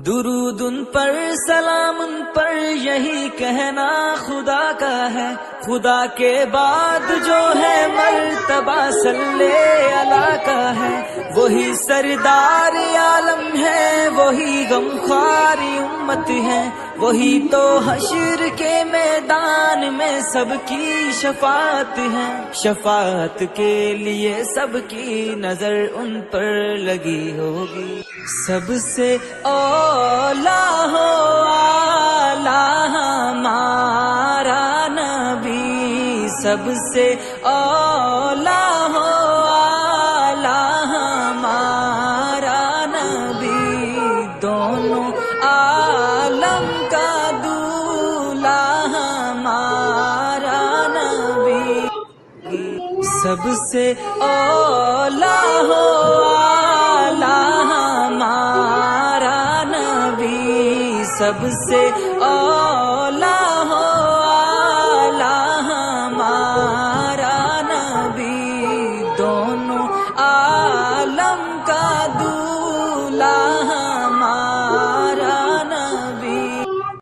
درود ان پر سلام ان پر یہی کہنا خدا کا ہے، خدا کے بعد جو ہے مرتبہ صلی اللہ کا ہے، وہی سردار عالم ہے، وہی غمخوار امت ہے، وہی تو حشر کے میدان میں سب کی شفاعت ہے، شفاعت کے لیے سب کی نظر ان پر لگی ہوگی۔ سب سے اولا ہو اعلی ہمارا نبی، سب سے اولا ہو اعلی ہمارا نبی، دونوں عالم کا دولا ہمارا نبی، سب سے اولا ہو اعلی ہمارا نبی، سب سے اولا